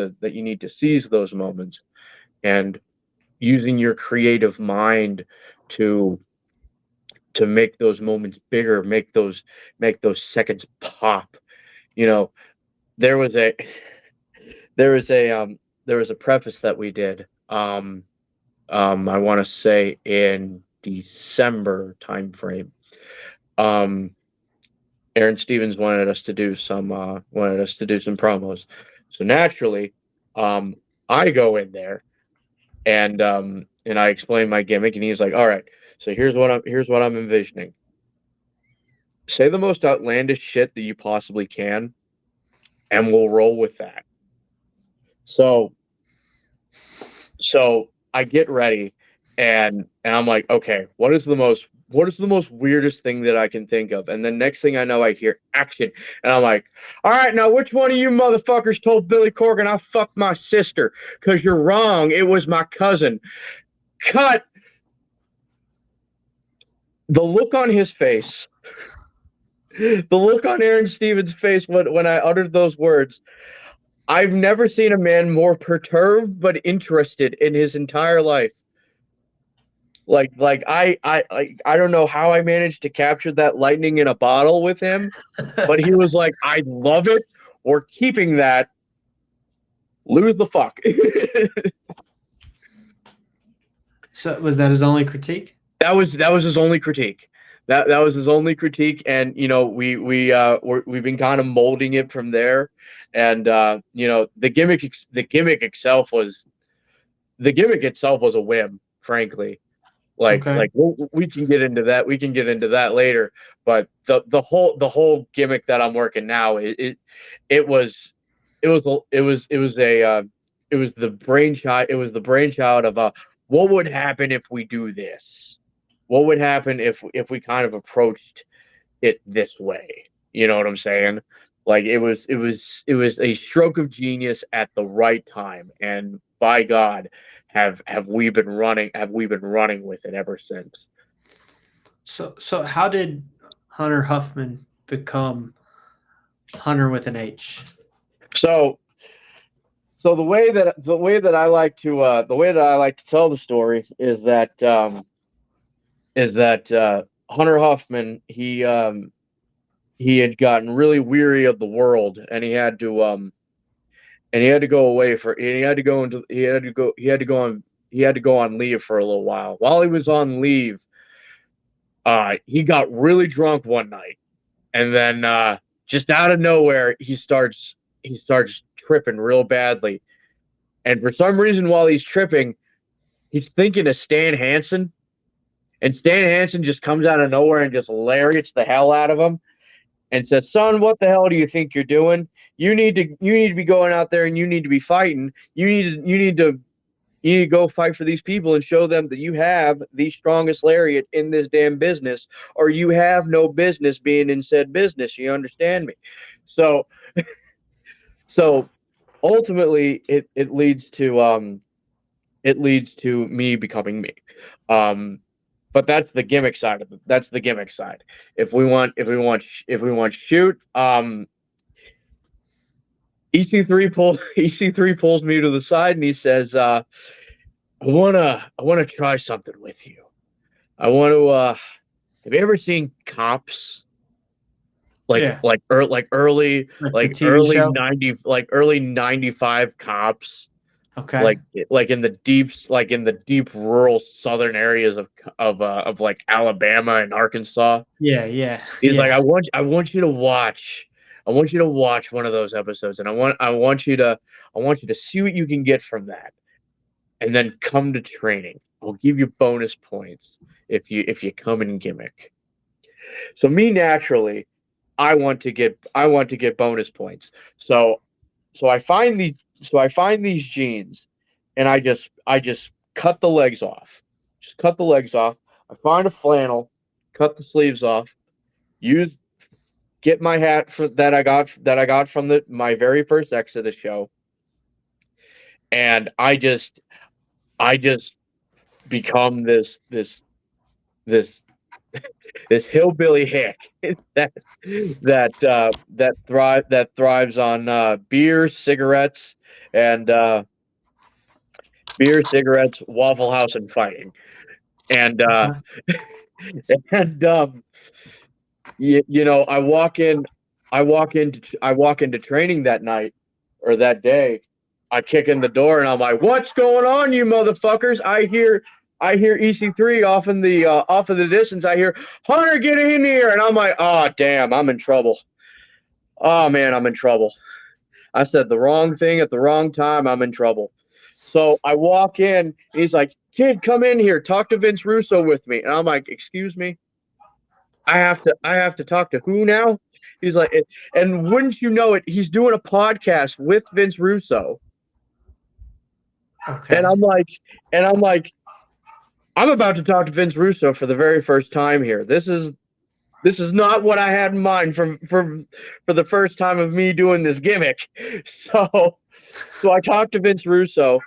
to seize those moments, and using your creative mind to make those moments bigger, make those seconds pop. You know, there was a there was a there was a preface that we did. I want to say in December timeframe. Um, Aaron Stevens wanted us to do some promos. So naturally, um, I go in there and I explain my gimmick, and he's like, "All right, so here's what I'm envisioning. Say the most outlandish shit that you possibly can, and we'll roll with that." So I get ready, and I'm like, "Okay, what is the most weirdest thing that I can think of?" And then next thing I know, I hear action, and I'm like, "All right, now which one of you motherfuckers told Billy Corgan I fucked my sister? Because you're wrong. It was my cousin." Cut. The look on his face, the look on Aaron Stevens' face when I uttered those words. I've never seen a man more perturbed but interested in his entire life. I don't know how I managed to capture that lightning in a bottle with him, but he was like, "I love it. We're keeping that. Lose the fuck." So was that his only critique? That was his only critique. That was his only critique, and you know we've been kind of molding it from there, and you know the gimmick itself was a whim, frankly. Okay. We can get into that. We can get into that later. But the whole gimmick that I'm working now, it the brainchild of what would happen if we do this? What would happen if we kind of approached it this way? You know what I'm saying? Like it was a stroke of genius at the right time, and by God, have we been running with it ever since. So how did Hunter Huffman become Hunter with an H? So so the way that I like to tell the story is that Hunter Huffman, he had gotten really weary of the world, and he had to go away for he had to go into he had to go on leave for a little while. While he was on leave, he got really drunk one night, and then just out of nowhere he starts tripping real badly. And for some reason, while he's tripping, he's thinking of Stan Hansen, and Stan Hansen just comes out of nowhere and just lariats the hell out of him and says, "Son, what the hell do you think you're doing? You need to be going out there and you need to be fighting. You need to go fight for these people and show them that you have the strongest lariat in this damn business, or you have no business being in said business. You understand me?" So so ultimately it leads to me becoming me. But that's the gimmick side of it. That's the gimmick side. If we want shoot, EC3 pulls me to the side and he says, I wanna try something with you. I want to have you ever seen Cops? Yeah, Like early like the TV show. early 95 Cops, Okay. in the deep rural southern areas of like Alabama and Arkansas. Yeah, yeah, He's like, yeah. I want you to watch one of those episodes, and I want you to see what you can get from that, and then come to training. I'll give you bonus points if you come in gimmick. So me naturally, I want to get bonus points. So so I find these jeans, and I just cut the legs off. Just cut the legs off. I find a flannel, cut the sleeves off, use get my hat that I got from the my very first Exodus show, and I just become this this hillbilly hick that that thrives on and Waffle House, and fighting. And Okay. and you know, I walk into training that night or that day. I kick in the door and I'm like, "What's going on, you motherfuckers?" I hear EC3 off in the distance. I hear, "Hunter, get in here!" And I'm like, "Oh damn, I'm in trouble. Oh man, I'm in trouble. I said the wrong thing at the wrong time. I'm in trouble." So I walk in and he's like, "Kid, come in here. Talk to Vince Russo with me." And I'm like, "Excuse me? I have to talk to who now?" He's like, and wouldn't you know it, he's doing a podcast with Vince Russo. Okay. And I'm like, I'm about to talk to Vince Russo for the very first time here. This is not what I had in mind for the first time of me doing this gimmick. So I talked to Vince Russo.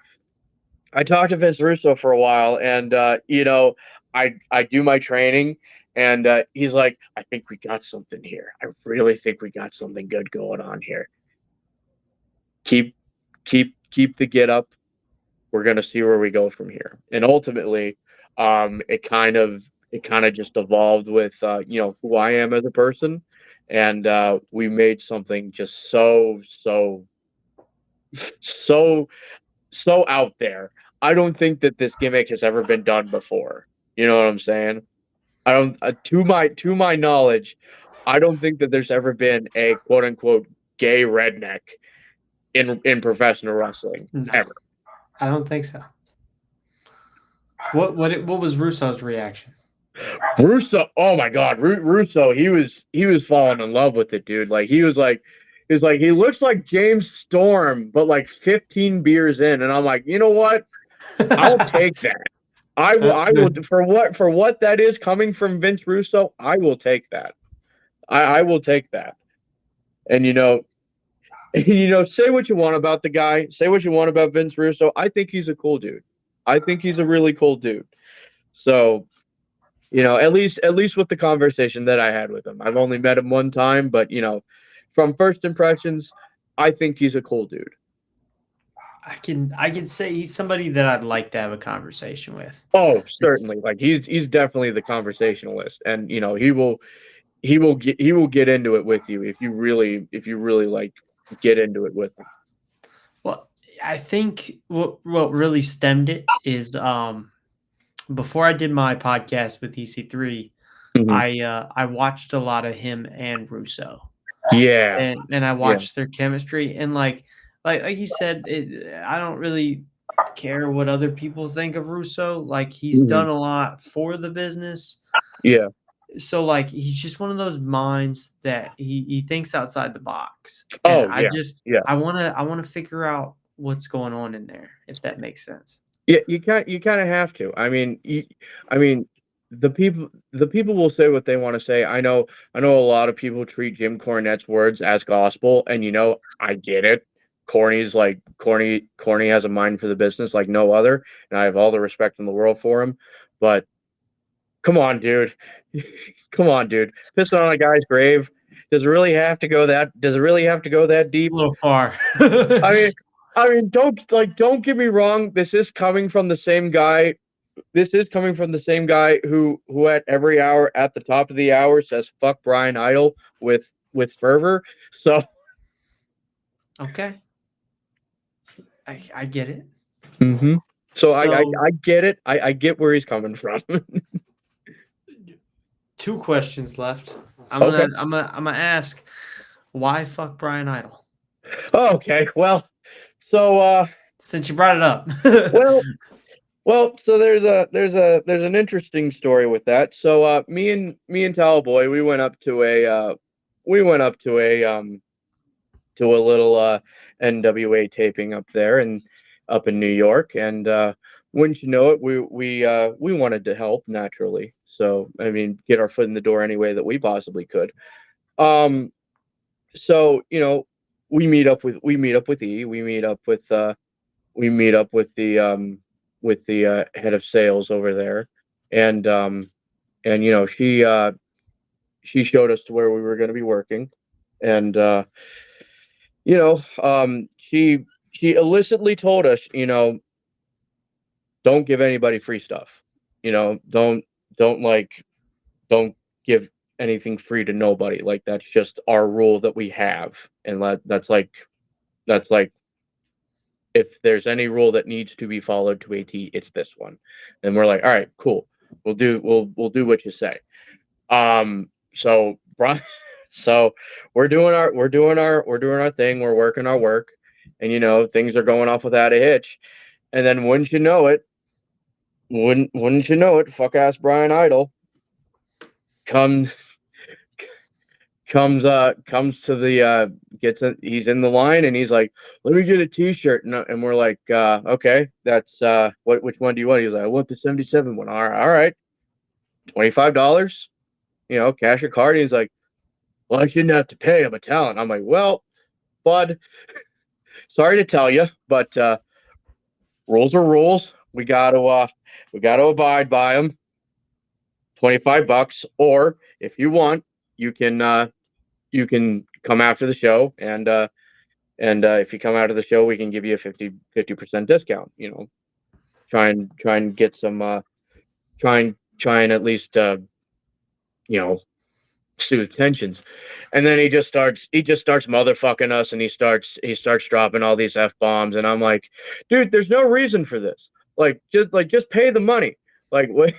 I talked to Vince Russo for a while, and you know, I do my training, and he's like, "I think we got something here. I really think we got something good going on here. Keep keep the get up. We're gonna see where we go from here." And ultimately, it kind of just evolved with you know, who I am as a person, and we made something just so so out there. I don't think that this gimmick has ever been done before. You know what I'm saying? I don't to my knowledge, I don't think that there's ever been a quote unquote gay redneck in professional wrestling No, ever. I don't think so. What was Russo's reaction? Russo, oh my God, Russo, he was falling in love with it, dude. Like He's like, he looks like James Storm, but like 15 beers in. And I'm like, you know what? I'll take that. I That's will good. for what that is coming from Vince Russo, I will take that. I will take that. And say what you want about the guy, say what you want about Vince Russo. I think he's a cool dude. I think he's a really cool dude. So, at least with the conversation that I had with him. I've only met him one time, but from first impressions, I think he's a cool dude. I can say he's somebody that I'd like to have a conversation with. Oh, certainly. Like he's definitely the conversationalist, and he will get into it with you if you really like get into it with him. Well, I think what really stemmed it is before I did my podcast with EC3, Mhm. I watched a lot of him and Russo, Yeah, and I yeah. watched their chemistry, and like you said, I don't really care what other people think of Russo. Like he's Mhm. done a lot for the business, Yeah. so like he's just one of those minds that he thinks outside the box, and Oh, yeah. Yeah. I wanna figure out what's going on in there, if that makes sense. Yeah, you kind of have to. I mean, the people will say what they want to say. I know a lot of people treat Jim Cornette's words as gospel, and I get it. Corny has a mind for the business like no other, and I have all the respect in the world for him. But come on, dude. Come on, dude. Pissing on a guy's grave. Does it really have to go that A deep? little far. I mean, don't get me wrong. This is coming from the same guy. This is coming from the same guy who at every hour at the top of the hour says "fuck Brian Idol" with fervor. So, Okay, I get it. hmm so So I get it. I get where he's coming from. 2 questions left. Okay. I'm gonna ask, why fuck Brian Idol? Okay. Well, so Since you brought it up. well, so there's an interesting story with that. So me and Talboy, we went up to a little NWA taping up there and up in New York, and wouldn't you know it, we wanted to help naturally. So I mean, get our foot in the door any way that we possibly could. Um, so we meet up with E, we meet up with the head of sales over there, and she showed us to where we were going to be working, and she illicitly told us, don't give anybody free stuff. Don't like don't give anything free to nobody. Like that's just our rule that we have, and that's like if there's any rule that needs to be followed to a T, it's this one. And we're like, all right, cool. We'll do what you say. So Brian, so we're doing our thing. We're working our work, and things are going off without a hitch. And then wouldn't you know it, fuck ass Brian Idol comes comes to the he's in the line, and he's like, let me get a t-shirt, and we're like, okay, that's which one do you want? He's like, I want the 77 one. All right, $25, cash or card. And he's like, well, I shouldn't have to pay, I'm a talent. I'm like, well, bud, sorry to tell you, but rules are rules. We gotta abide by them. $25, or if you want, you can come after the show, and if you come out of the show, we can give you a 50% discount. Try and get some try and at least you know soothe tensions. And then he just starts motherfucking us, and he starts dropping all these f-bombs, and I'm like, dude, there's no reason for this. Just pay the money. Like what?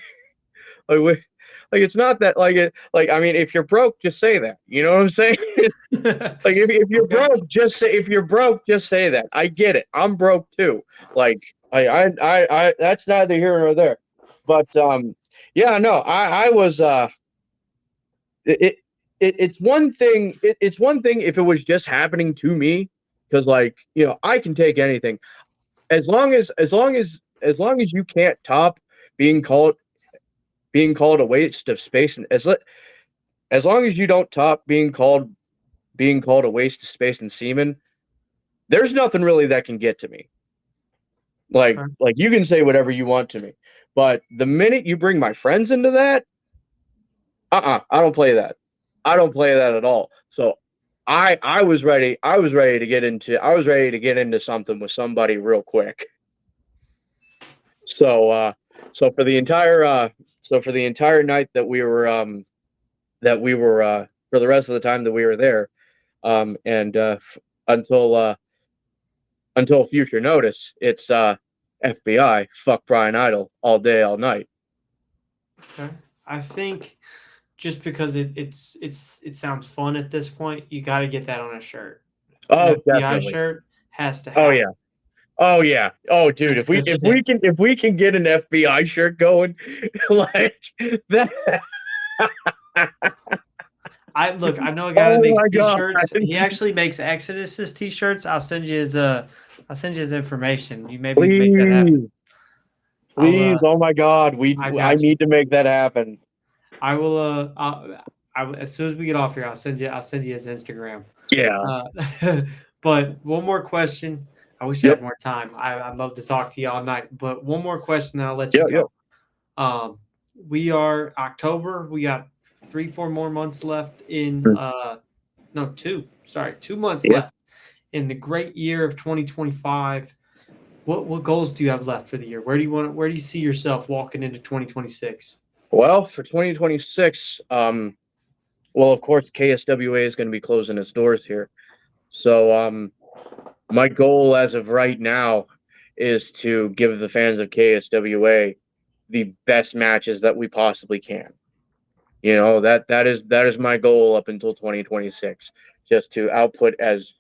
like what? Like it's not that, like, I mean, if you're broke, just say that. You know what I'm saying? Like if you're Okay. broke, just say that. I get it. I'm broke too. Like that's neither here nor there. But yeah, no, I was it it's one thing. It's one thing if it was just happening to me, because like I can take anything as long as you can't top being called a waste of space, and as long as you don't top being called a waste of space and semen, there's nothing really that can get to me. Like Okay. like you can say whatever you want to me, but the minute you bring my friends into that, I don't play that. I don't play that at all. So I was ready. I was ready to get into something with somebody real quick. So so for the entire night that we were for the rest of the time that we were there, and until future notice, it's FBI, fuck Brian Idol all day, all night. Okay. I think just because it sounds fun at this point, you got to get that on a shirt. An Oh, FBI definitely. shirt has to Oh happen. yeah. Oh yeah. Oh dude, That's if we good if shit. we can get an FBI shirt going, like that. I know a guy that Oh makes my god. t-shirts. He actually makes Exodus's t-shirts. I'll send you his information. You maybe can make that happen. Please. I'll Please. Oh my god. I I got you. need to make that happen. I will as soon as we get off here, I'll send you his Instagram. Yeah. Uh, but one more question. I wish I Yep. had more time. I'd love to talk to you all night. But one more question, and I'll let you Yep. Yep. go. Um, we are October. We got 3, 4 more months left in no 2 months Yeah. left in the great year of 2025. What goals do you have left for the year? Where do you see yourself walking into 2026? Well, for 2026, well, of course, KSWA is going to be closing its doors here. So, my goal as of right now is to give the fans of KSWA the best matches that we possibly can. That is my goal up until 2026, just to output as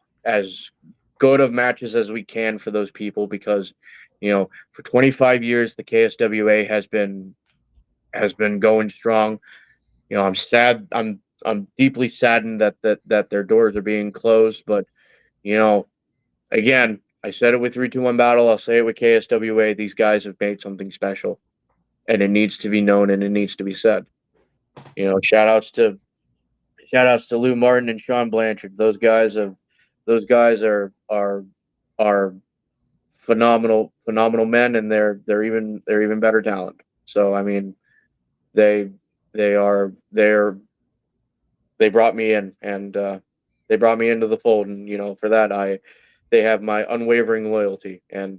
good of matches as we can for those people, because for 25 years the KSWA has been going strong. I'm sad. I'm deeply saddened that their doors are being closed, but you know, again, I said it with 3-2-1 battle. I'll say it with KSWA. These guys have made something special, and it needs to be known and it needs to be said. Shout outs to Lou Martin and Sean Blanchard. Those guys are phenomenal men, and they're even better talent. So I mean, they they brought me in, and they brought me into the fold, and for that they have my unwavering loyalty, and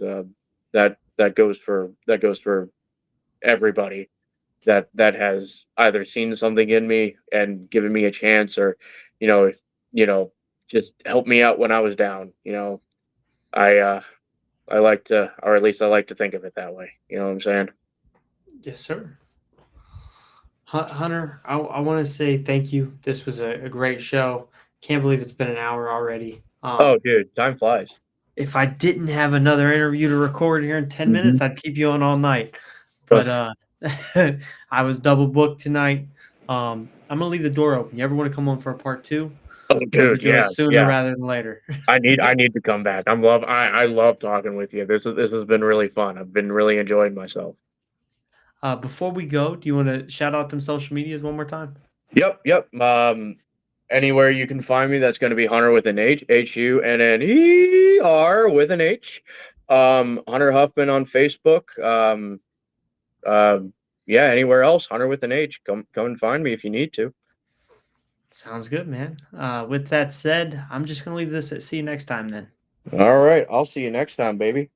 that goes for everybody that has either seen something in me and given me a chance, or you know you know just helped me out when I was down. I like to, or at least I like to think of it that way. You know what I'm saying? Yes, sir. Hunter, I want to say thank you. This was a great show. Can't believe it's been an hour already. Oh, dude, time flies. If I didn't have another interview to record here in 10 Hmm. minutes, I'd keep you on all night. But I was double booked tonight. I'm gonna leave the door open. You ever want to come on for a part two? Oh, I'd like to dude, do it yeah, sooner yeah. rather than later. I need to come back. I love talking with you. This has been really fun. I've been really enjoying myself. Before we go, do you want to shout out them social medias one more time? Yep. Anywhere you can find me, that's going to be Hunner with an H, Hunner with an H. Hunter Huffman on Facebook. Uh, yeah, anywhere else, Hunter with an H. Come and find me if you need to. Sounds good, man. With that said, I'm just gonna leave this at see you next time then. All right, I'll see you next time, baby.